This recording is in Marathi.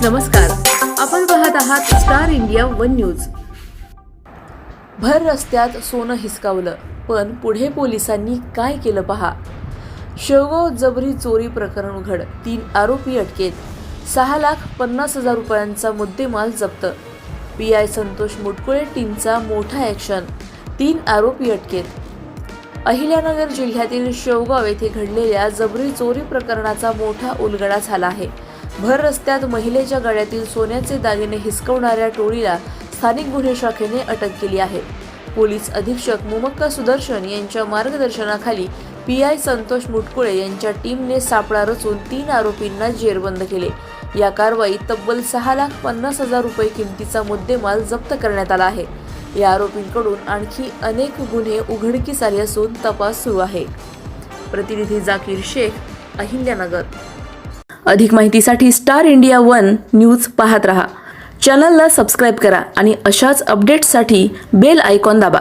नमस्कार, आपण पाहत आहात स्टार इंडिया वन न्यूज। भर रस्त्यात सोनं हिसकावलं, पण पुढे पोलिसांनी काय केलं पहा। शेवगाव जबरी चोरी प्रकरण उघड, 3 आरोपी अटकेत, 6,50,000 रुपयांचा मुद्देमाल जप्त। पीआय संतोष मुटकुळे टीमचा मोठा ॲक्शन, 3 आरोपी अटकेत। अहिल्यानगर जिल्ह्यातील शेवगाव येथे घडलेल्या जबरी चोरी प्रकरणाचा मोठा उलगडा झाला आहे। भर रस्त्यात महिलेच्या गळ्यातील सोन्याचे दागिने हिसकवणाऱ्या टोळीला स्थानिक गुन्हे शाखेने अटक केली आहे। पोलीस अधीक्षक मुमक्का सुदर्शन यांच्या मार्गदर्शनाखाली पीआय संतोष मुटकुळे यांच्या टीमने सापळा रचून 3 आरोपींना जेरबंद केले। या कारवाईत तब्बल 6,50,000 रुपये किमतीचा मुद्देमाल जप्त करण्यात आला आहे। या आरोपींकडून आणखी अनेक गुन्हे उघडकीस आले असून तपास सुरू आहे। प्रतिनिधी जाकीर शेख, अहिल्यानगर। अधिक माहितीसाठी स्टार इंडिया वन न्यूज पाहत रहा। चॅनलला सबस्क्राइब करा आणि अशाच अपडेट्ससाठी बेल आयकॉन दाबा।